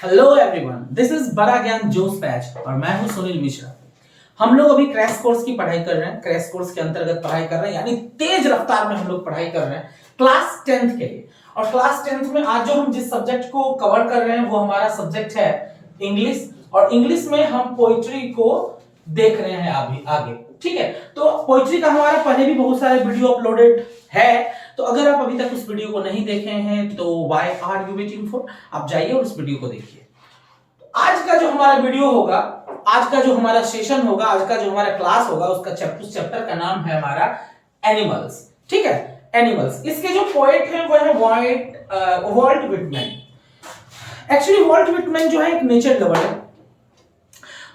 Hello everyone, this is बड़ा ज्ञान जोश बैच और मैं हूं सुनील मिश्रा। हम लोग अभी क्रैश कोर्स की पढ़ाई कर रहे हैं। क्रैश कोर्स के अंतर्गत पढ़ाई कर रहे हैं, यानी तेज रफ्तार में हम लोग पढ़ाई कर रहे हैं क्लास 10th के लिए। और क्लास 10th में आज जो हम जिस सब्जेक्ट को कवर कर रहे हैं वो हमारा सब्जेक्ट है इंग्लिश। और इंग्लिश में हम पोइट्री को देख रहे हैं अभी आगे। ठीक है, तो पोइट्री का हमारा पहले भी बहुत सारे वीडियो अपलोडेड है, तो अगर आप अभी तक उस वीडियो को नहीं देखे हैं तो why are you waiting for, आप जाइए और उस वीडियो को देखिए। आज का जो हमारा वीडियो होगा, आज का जो हमारा सेशन होगा, आज का जो हमारा क्लास होगा, उसका चैप्टर का नाम है हमारा एनिमल्स। ठीक है, एनिमल्स। इसके जो पोएट हैं वो है Walt Whitman. Actually Walt Whitman जो है एक नेचर लवर है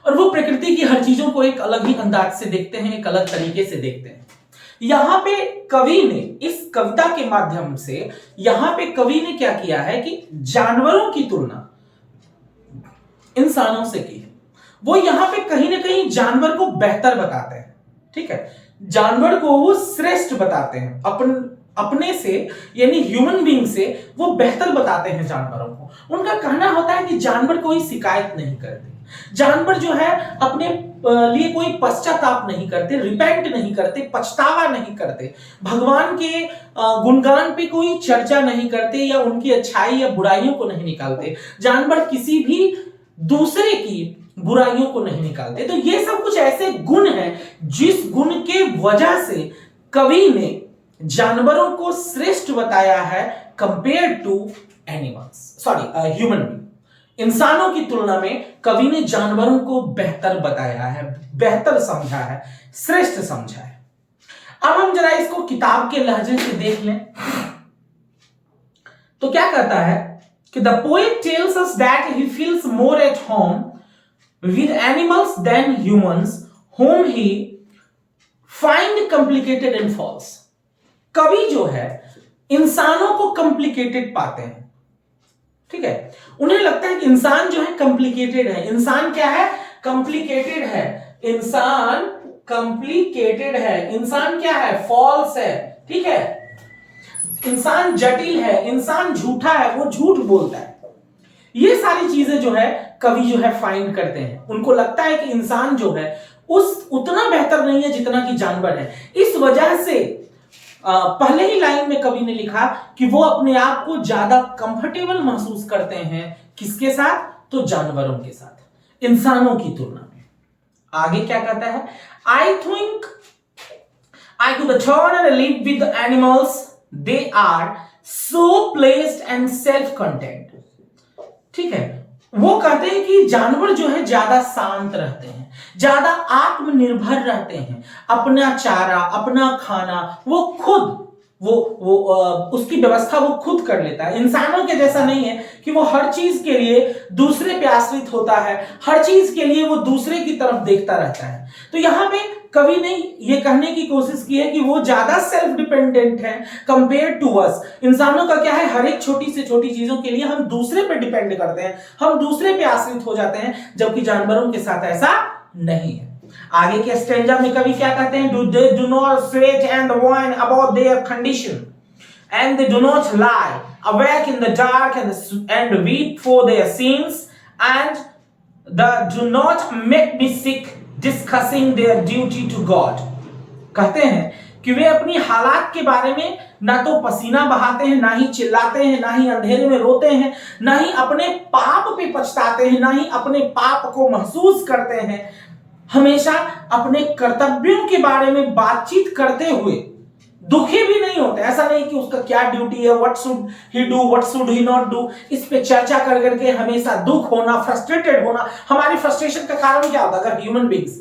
और वो प्रकृति की हर चीजों को एक अलग ही अंदाज से देखते हैं, एक अलग तरीके से देखते हैं। यहां पे कवि ने इस कविता के माध्यम से यहां पे कवि ने क्या किया है कि जानवरों की तुलना इंसानों से की है। वो यहां पे कहीं ना कहीं जानवर को बेहतर बताते हैं। ठीक है, जानवर को वो श्रेष्ठ बताते हैं अपने से, यानी ह्यूमन बीइंग से वो बेहतर बताते हैं जानवरों को। उनका कहना होता है कि जानवर कोई शिकायत नहीं करते, जानवर जो है अपने लिए कोई पश्चाताप नहीं करते, रिपेंट नहीं करते, पछतावा नहीं करते, भगवान के गुणगान पे कोई चर्चा नहीं करते या उनकी अच्छाई या बुराइयों को नहीं निकालते। जानवर किसी भी दूसरे की बुराइयों को नहीं निकालते। तो ये सब कुछ ऐसे गुण हैं जिस गुण के वजह से कवि ने जानवरों को श्रेष्ठ बताया है compare to animals, human being. इंसानों की तुलना में कवि ने जानवरों को बेहतर बताया है, बेहतर समझा है, श्रेष्ठ समझा है। अब हम जरा इसको किताब के लहजे से देख लें तो क्या कहता है कि the poet tells us that he feels more at home with animals then humans whom he find complicated and false। कवि जो है इंसानों को कॉम्प्लिकेटेड पाते हैं। ठीक है, उन्हें लगता है कि इंसान जो है कॉम्प्लिकेटेड है। इंसान क्या है? कॉम्प्लिकेटेड है। इंसान कॉम्प्लिकेटेड है। इंसान क्या है? फॉल्स है। ठीक है, इंसान जटिल है, इंसान झूठा है, वो झूठ बोलता है। ये सारी चीजें जो है कवि जो है फाइंड करते हैं। उनको लगता है कि इंसान जो है उतना बेहतर नहीं है जितना कि जानवर है। इस वजह से पहले ही लाइन में कवि ने लिखा कि वो अपने आप को ज्यादा कंफर्टेबल महसूस करते हैं। किसके साथ? तो जानवरों के साथ, इंसानों की तुलना में। आगे क्या कहता है? I think I could turn and live with animals, they are so placid and self content. ठीक है, वो कहते हैं कि जानवर जो है ज्यादा शांत रहते हैं, ज्यादा आत्मनिर्भर रहते हैं। अपना चारा, अपना खाना वो खुद उसकी व्यवस्था वो खुद कर लेता है। इंसानों के जैसा नहीं है कि वो हर चीज के लिए दूसरे पे आश्रित होता है, हर चीज के लिए वो दूसरे की तरफ देखता रहता है। तो यहां पे कवि ने ये कहने की कोशिश की है कि वो ज्यादा सेल्फ डिपेंडेंट है कंपेयर टू अस। इंसानों का क्या है? हर एक छोटी से छोटी चीजों के लिए हम दूसरे पे डिपेंड करते हैं, हम दूसरे पे आश्रित हो जाते हैं, जबकि जानवरों के साथ ऐसा नहीं है। आगे के स्टेंजा में कवि क्या कहते हैं? do not fret and whine about their condition, and they do not lie awake in the dark and weep for their sins, and do not make me sick discussing their duty to God। कहते हैं कि वे अपनी हालात के बारे में ना तो पसीना बहाते हैं, ना ही चिल्लाते हैं, ना ही अंधेरे में रोते हैं, ना ही अपने पाप पे पछताते हैं, ना ही अपने पाप को महसूस करते हैं। हमेशा अपने कर्तव्यों के बारे में बातचीत करते हुए दुखी भी नहीं होते। ऐसा नहीं कि उसका क्या ड्यूटी है, what should he do, what should he not do, इस पे चर्चा कर करके हमेशा दुख होना, फ्रस्ट्रेटेड होना। हमारी फ्रस्ट्रेशन का कारण क्या होता है? अगर human beings,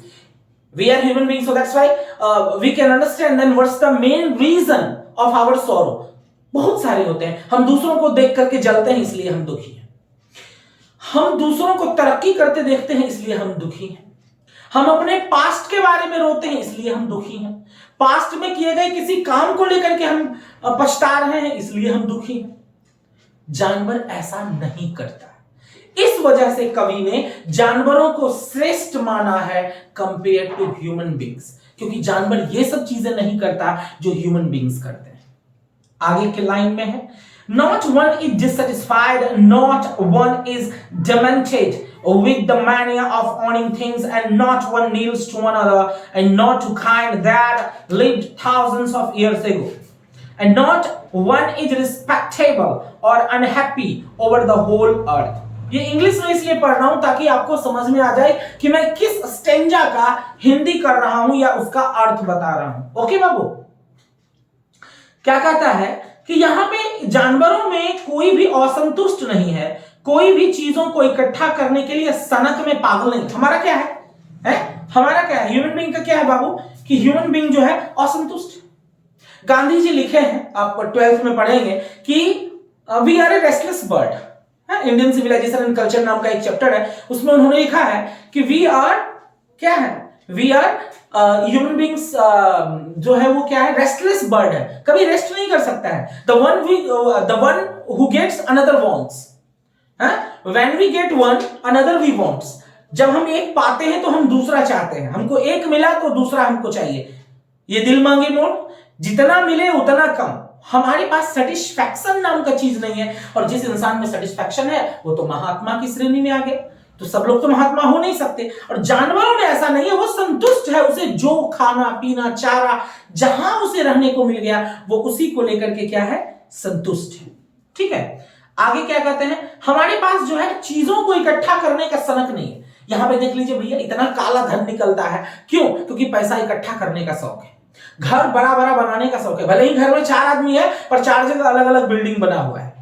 we are human beings, so that's why we can understand then what's the main reason of our sorrow. बहुत सारे होते हैं। हम दूसरों को देख करके जलते हैं, इसलिए हम दुखी हैं। हम दूसरों को तरक्की करते देखते हैं, इसलिए हम दुखी हैं। हम अपने पास्ट के बारे में रोते हैं, इसलिए हम दुखी हैं। पास्ट में किए गए किसी काम को लेकर के हम पछता रहे हैं, इसलिए हम दुखी हैं। जानवर ऐसा नहीं करता। इस वजह से कवि ने जानवरों को श्रेष्ठ माना है कंपेयर टू ह्यूमन बीइंग्स, क्योंकि जानवर ये सब चीजें नहीं करता जो ह्यूमन बीइंग्स करते हैं। आगे के लाइन में है Not one is dissatisfied, not one is demented with the mania of owning things, and not one kneels to another, and not to kind that lived thousands of years ago. And not one is respectable or unhappy over the whole earth. ये English में इसलिए पढ़ रहा हूं ताकि आपको समझ में आ जाए कि मैं किस स्टेंजा का हिंदी कर रहा हूं या उसका अर्थ बता रहा हूं। ओके बाबू, क्या कहता है कि यहां पे जानवरों में कोई भी असंतुष्ट नहीं है, कोई भी चीजों को इकट्ठा करने के लिए सनक में पागल नहीं। हमारा क्या है? हमारा क्या है? ह्यूमन बीइंग का क्या है बाबू कि ह्यूमन बीइंग जो है असंतुष्ट। गांधी जी लिखे हैं, आप 12th में पढ़ेंगे कि we are a restless bird. Indian civilisation and culture नाम का एक चैप्टर है, उसमें उन्होंने लिखा है कि वी आर क्या है? वी आर ह्यूमन बीइंग्स जो है वो क्या है? रेस्टलेस बर्ड है, कभी रेस्ट नहीं कर सकता है। The one who gets another wants, when we get one another we wants. जब हम एक पाते हैं तो हम दूसरा चाहते हैं, हमको एक मिला तो दूसरा हमको चाहिए। ये दिल मांगे मोड़, जितना मिले उतना कम। हमारे पास सेटिस्फैक्शन नाम का चीज नहीं है, और जिस इंसान में सेटिस्फैक्शन है वो तो महात्मा की श्रेणी में आ गया। तो सब लोग तो महात्मा हो नहीं सकते, और जानवरों में ऐसा नहीं है, वो संतुष्ट है। उसे जो खाना पीना चारा जहां उसे रहने को मिल गया वो उसी को लेकर के क्या है? संतुष्ट है। ठीक है, आगे क्या कहते हैं? हमारे पास जो है चीजों को इकट्ठा करने का सनक नहीं है। यहां पे देख लीजिए भैया, इतना काला धन निकलता है, क्यों? क्योंकि पैसा इकट्ठा करने का शौक है, घर बड़ा बड़ा बनाने का शौक है। भले ही घर में 4 आदमी है पर 4 जगह अलग अलग बिल्डिंग बना हुआ है।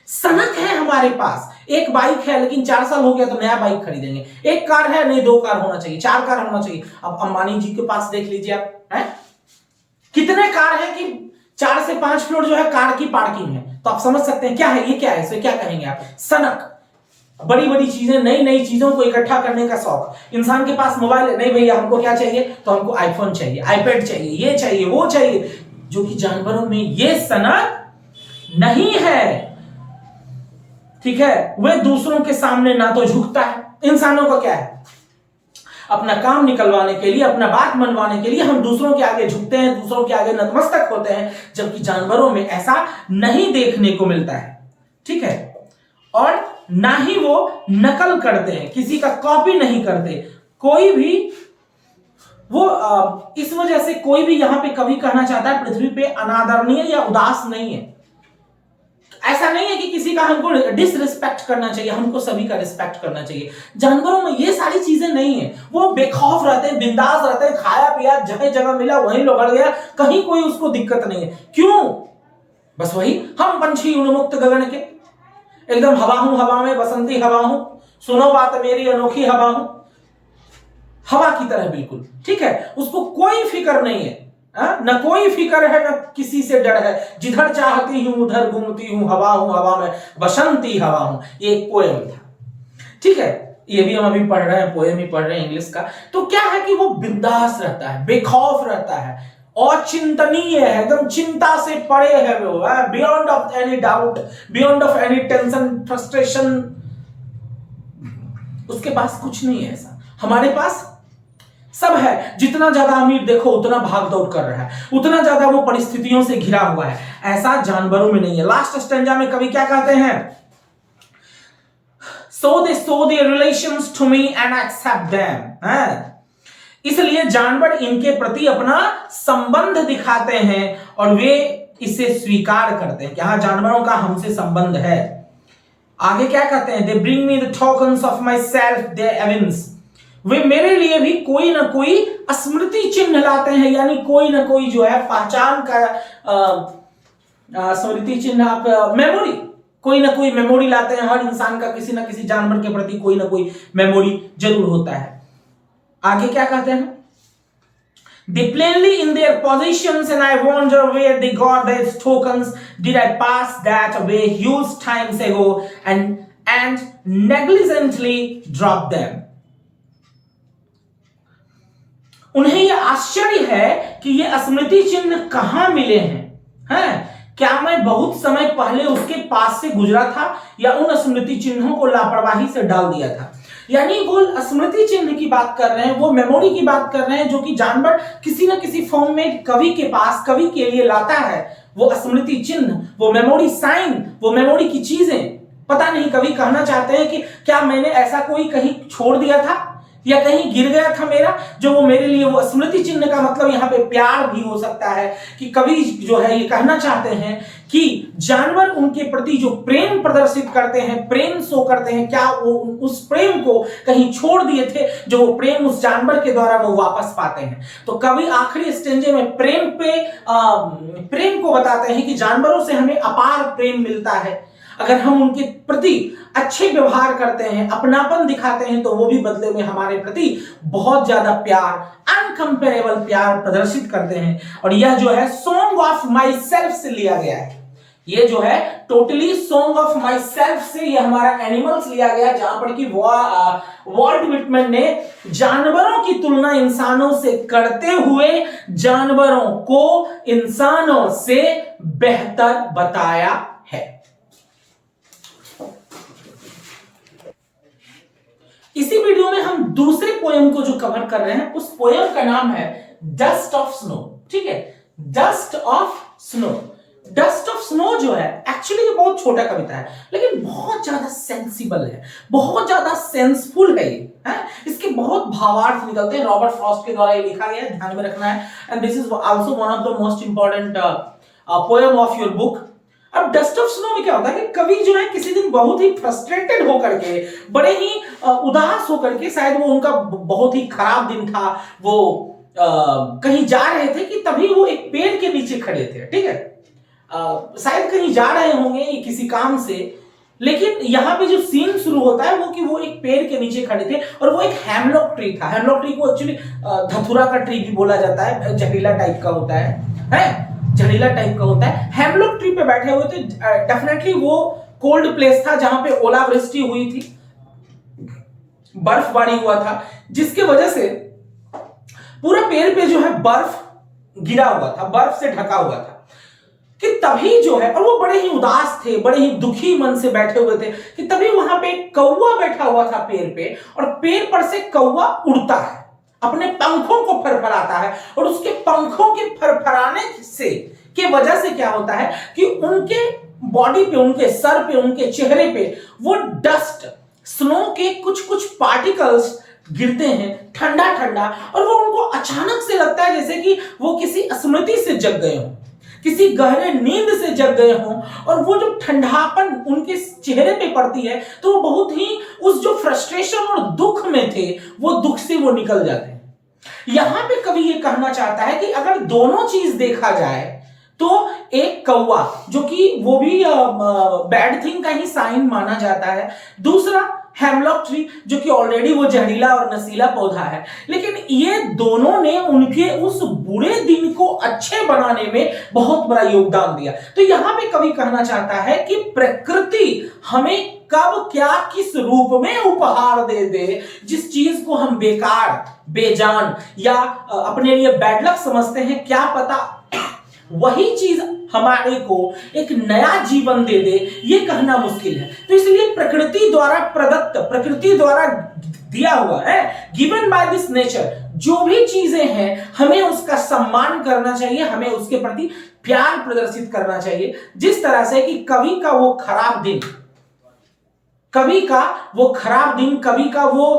सनक है हमारे पास। एक बाइक है लेकिन 4 साल हो गया तो नया बाइक खरीदेंगे। एक कार है, नहीं 2 कार होना चाहिए, 4 कार होना चाहिए। अब अंबानी जी के पास देख लीजिए आप, है कितने कार है कि 4 से 5 फ्लोर जो है कार की पार्किंग है। तो आप समझ सकते हैं क्या है ये, क्या है, इसे क्या कहेंगे आप? सनक। बड़ी बड़ी चीजें, नई नई चीजों को इकट्ठा करने का शौक। इंसान के पास मोबाइल नहीं भैया, हमको क्या चाहिए? तो हमको आईफोन चाहिए, आईपैड चाहिए, ये चाहिए, वो चाहिए, जो कि जानवरों में ये सनक नहीं है। ठीक है, वे दूसरों के सामने ना तो झुकता है। इंसानों का क्या है? अपना काम निकलवाने के लिए, अपना बात मनवाने के लिए हम दूसरों के आगे झुकते हैं, दूसरों के आगे नतमस्तक होते हैं, जबकि जानवरों में ऐसा नहीं देखने को मिलता है। ठीक है, और ना ही वो नकल करते हैं, किसी का कॉपी नहीं करते। कोई भी वो इस वजह से कोई भी यहां पे कभी कहना चाहता है पृथ्वी पे अनादरणीय या उदास नहीं है। ऐसा नहीं है कि किसी का हमको डिसरिस्पेक्ट करना चाहिए, हमको सभी का रिस्पेक्ट करना चाहिए। जानवरों में ये सारी चीजें नहीं है। वो बेखौफ रहते हैं, बिंदास रहते हैं, खाया पिया जगह जगह मिला वहीं लौट गया, कहीं कोई उसको दिक्कत नहीं है। क्यों? बस वही, हम पंछी उन्मुक्त गगन के, एकदम हवा हूं हवा में, बसंती हवा हूं, सुनो बात मेरी अनोखी हवा हूं, हवा की तरह बिल्कुल। ठीक है, उसको कोई फिक्र नहीं है, न कोई फिक्र है, न किसी से डर है। जिधर चाहती हूं उधर घूमती हूं, हवा में बसंती हवा हूं। ये एक पोएम था। ठीक है, ये भी हम अभी पढ़ रहे हैं, पोएम ही पढ़ रहे हैं इंग्लिश का। तो क्या है कि वो बिंदास रहता है, बेखौफ रहता है, अचिंतनीय है, एकदम चिंता से परे है वो, beyond of any doubt, beyond of any tension frustration. उसके पास कुछ नहीं है ऐसा। हमारे पास सब है। जितना ज्यादा अमीर देखो उतना भाग दौड़ कर रहा है, उतना ज्यादा वो परिस्थितियों से घिरा हुआ है। ऐसा जानवरों में नहीं है। लास्ट स्टेंजा में कवि क्या कहते हैं? So they show their relations to me and accept them. इसलिए जानवर इनके प्रति अपना संबंध दिखाते हैं और वे इसे स्वीकार करते हैं कि हाँ, जानवरों का हमसे संबंध है। आगे क्या कहते हैं? They bring me the tokens of myself, their evidence. वे मेरे लिए भी कोई ना कोई स्मृति चिन्ह लाते हैं, यानी कोई ना कोई जो है पहचान का स्मृति चिन्ह, आप मेमोरी, कोई ना कोई मेमोरी लाते हैं। हर इंसान का किसी ना किसी जानवर के प्रति कोई ना कोई मेमोरी जरूर होता है। आगे क्या कहते हैं? They plainly in their positions and I wonder where they got these tokens. Did I pass that way huge times ago and negligently drop them? उन्हें यह आश्चर्य है कि ये स्मृति चिन्ह कहां मिले हैं? क्या मैं बहुत समय पहले उसके पास से गुजरा था या उन स्मृति चिन्हों को लापरवाही से डाल दिया था? यानी वो स्मृति चिन्ह की बात कर रहे हैं, वो मेमोरी की बात कर रहे हैं, जो कि जानवर किसी न किसी फॉर्म में कवि के पास, कवि के लिए लाता है। वो स्मृति चिन्ह, वो मेमोरी साइन, वो मेमोरी की चीजें, पता नहीं कभी कहना चाहते हैं कि क्या मैंने ऐसा कोई कहीं छोड़ दिया था या कहीं गिर गया था मेरा, जो वो मेरे लिए वो स्मृति चिन्ह का मतलब यहाँ पे प्यार भी हो सकता है कि कवि जो है ये कहना चाहते हैं कि जानवर उनके प्रति जो प्रेम प्रदर्शित करते हैं, प्रेम शो करते हैं, क्या वो उस प्रेम को कहीं छोड़ दिए थे, जो वो प्रेम उस जानवर के द्वारा वो वापस पाते हैं। तो कवि आखिरी स्टेंजे में प्रेम को बताते हैं कि जानवरों से हमें अपार प्रेम मिलता है, अगर हम उनके प्रति अच्छे व्यवहार करते हैं, अपनापन दिखाते हैं, तो वो भी बदले में हमारे प्रति बहुत ज्यादा प्यार, अनकंपेरेबल प्यार प्रदर्शित करते हैं। और यह जो है सॉन्ग ऑफ माई सेल्फ से लिया गया है, ये जो है totally song of my self से ये हमारा एनिमल्स लिया गया, जहां पर कि वॉल्ट व्हिटमैन ने जानवरों की तुलना इंसानों से करते हुए जानवरों को इंसानों से बेहतर बताया है। इसी वीडियो में हम दूसरे पोएम को जो कवर कर रहे हैं, उस पोएम का नाम है डस्ट ऑफ स्नो। ठीक है, dust of snow. Dust of snow जो है एक्चुअली ये बहुत छोटा कविता है, लेकिन बहुत ज्यादा सेंसिबल है, बहुत ज्यादा सेंसफुल है ये, है? इसके बहुत भावार्थ निकलते हैं। रॉबर्ट फ्रॉस्ट के द्वारा ये लिखा गया है, ध्यान में रखना है। And this is also one of the most important poem of your book. अब डस्ट ऑफ स्नो में क्या होता है कि कवि जो है किसी दिन बहुत ही फ्रस्ट्रेटेड होकर के, बड़े ही उदास होकर के, शायद वो उनका बहुत ही खराब दिन था, वो कहीं जा रहे थे कि तभी वो एक पेड़ के नीचे खड़े थे। ठीक है, शायद कहीं जा रहे होंगे किसी काम से, लेकिन यहाँ पे जो सीन शुरू होता है वो कि वो एक पेड़ के नीचे खड़े थे और वो एक हेमलॉक ट्री था। हेमलॉक ट्री को एक्चुअली धतूरा का ट्री भी बोला जाता है, जहरीला टाइप का होता है, जहरीला टाइप का होता है। हेमलॉक ट्री पे बैठे हुए थे, डेफिनेटली वो कोल्ड प्लेस था जहां पे ओलावृष्टि हुई थी, बर्फबारी हुआ था, जिसके वजह से पूरा पेड़ पे जो है बर्फ गिरा हुआ था, बर्फ से ढका हुआ था। कि तभी जो है, और वो बड़े ही उदास थे, बड़े ही दुखी मन से बैठे हुए थे, कि तभी वहां पे एक कौवा बैठा हुआ था पेड़ पे, और पेड़ पर से कौवा उड़ता है, अपने पंखों को फरफराता है, और उसके पंखों के फरफराने से के वजह से क्या होता है कि उनके बॉडी पे, उनके सर पे, उनके चेहरे पे वो डस्ट, स्नो के कुछ कुछ पार्टिकल्स गिरते हैं, ठंडा ठंडा, और वो उनको अचानक से लगता है जैसे कि वो किसी स्मृति से जग गए हों, किसी गहरे नींद से जग गए हों, और वो जो ठंडापन उनके चेहरे पे पड़ती है, तो वो बहुत ही उस जो फ्रस्ट्रेशन और दुख में थे, वो दुख से वो निकल जाते हैं। यहां पे कवि ये कहना चाहता है कि अगर दोनों चीज देखा जाए तो एक कौवा, जो कि वो भी बैड थिंग का ही साइन माना जाता है, दूसरा हेमलॉक ट्री जो कि ऑलरेडी वो जहरीला और नशीला पौधा है, लेकिन ये दोनों ने उनके उस बुरे दिन को अच्छे बनाने में बहुत बड़ा योगदान दिया। तो यहां पे कवि कहना चाहता है कि प्रकृति हमें कब क्या किस रूप में उपहार दे दे, जिस चीज को हम बेकार, बेजान या अपने लिए बैड लक समझते हैं, क्या पता वही चीज हमारे को एक नया जीवन दे दे, ये कहना मुश्किल है। तो इसलिए प्रकृति द्वारा प्रदत्त, प्रकृति द्वारा दिया हुआ है, गिवन बाय दिस नेचर, जो भी चीजें हैं हमें उसका सम्मान करना चाहिए, हमें उसके प्रति प्यार प्रदर्शित करना चाहिए। जिस तरह से कि कवि का वो खराब दिन, कवि का वो खराब दिन, कवि का वो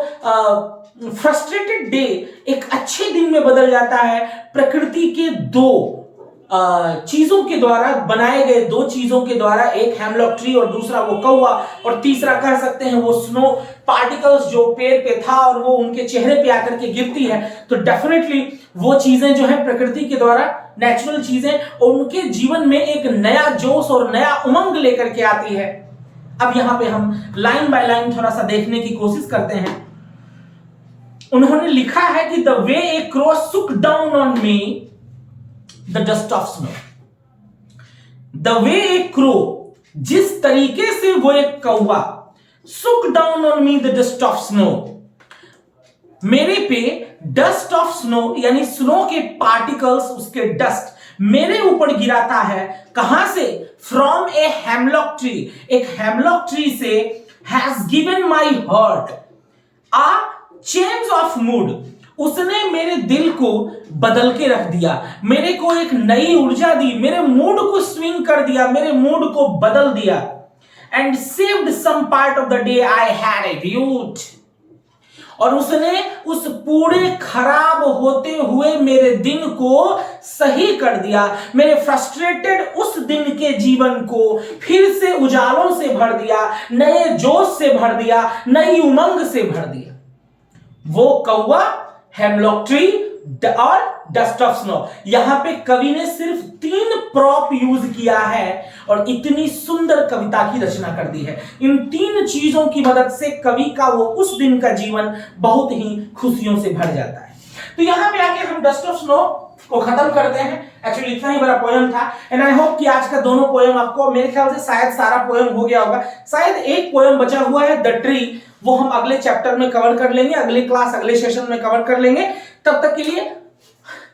फ्रस्ट्रेटेड डे एक अच्छे दिन में बदल जाता है, प्रकृति के दो चीजों के द्वारा बनाए गए, दो चीजों के द्वारा, एक हेमलॉक ट्री और दूसरा वो कौवा, और तीसरा कह सकते हैं वो स्नो पार्टिकल्स जो पेड़ पे था और वो उनके चेहरे पे आकर के गिरती है। तो डेफिनेटली वो चीजें जो है प्रकृति के द्वारा, नेचुरल चीजें, और उनके जीवन में एक नया जोश और नया उमंग लेकर के आती है। अब यहां पे हम लाइन बाय लाइन थोड़ा सा देखने की कोशिश करते हैं। उन्होंने लिखा है कि द वे ए क्रो सुक down on me the dust of snow, the way A crow, जिस तरीके से वो एक कौवा, सुक down on me the dust of snow, मेरे पे डस्ट ऑफ स्नो यानी स्नो के पार्टिकल्स, उसके डस्ट मेरे ऊपर गिराता है। कहां से? फ्रॉम ए हेमलॉक ट्री, एक हेमलॉक ट्री से, has given my heart a change of mood, उसने मेरे दिल को बदल के रख दिया, मेरे को एक नई ऊर्जा दी, मेरे मूड को स्विंग कर दिया, मेरे मूड को बदल दिया। And saved some part of the day I had a ड्यूट, और उसने उस पूरे खराब होते हुए मेरे दिन को सही कर दिया, मेरे फ्रस्ट्रेटेड उस दिन के जीवन को फिर से उजालों से भर दिया, नए जोश से भर दिया, नई उमंग से भर दिया। वो कौवा, हेमलॉक ट्री और डस्ट ऑफ स्नो। यहां पे कवि ने सिर्फ 3 प्रॉप यूज किया है और इतनी सुंदर कविता की रचना कर दी है। इन 3 चीजों की मदद से कवि का वो उस दिन का जीवन बहुत ही खुशियों से भर जाता है। तो यहां पे आके हम डस्ट ऑफ स्नो को खत्म करते हैं। एक्चुअली इतना ही बड़ा पोएम था एंड आई होप कि आज का दोनों पोएम आपको, मेरे ख्याल से शायद सारा पोएम हो गया होगा, शायद एक पोएम बचा हुआ है द ट्री, वो हम अगले चैप्टर में कवर कर लेंगे, अगली क्लास अगले सेशन में कवर कर लेंगे। तब तक के लिए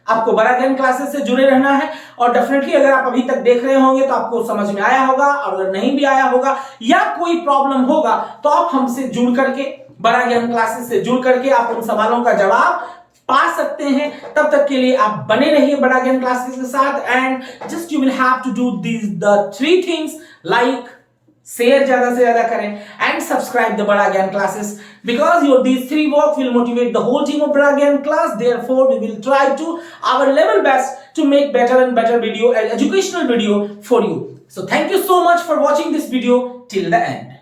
आपको बड़ा ज्ञान क्लासेस से जुड़े रहना है और डेफिनेटली अगर आप अभी तक देख रहे होंगे तो आपको समझ में आया होगा, और अगर नहीं भी आया होगा या कोई प्रॉब्लम होगा तो आप हमसे जुड़ करके, बड़ा ज्ञान क्लासेस से जुड़ करके आप उन सवालों का जवाब पा सकते हैं। तब तक के लिए आप बने रहिए बड़ा ज्ञान क्लासेस के साथ and just you will have to do these the 3 things, like, share ज्यादा से ज्यादा करें and subscribe the Bada Gyan Classes, because your these 3 work will motivate the whole team of Bada Gyan class. Therefore we will try to our level best to make better and better video and educational video for you. So thank you so much for watching this video till the end.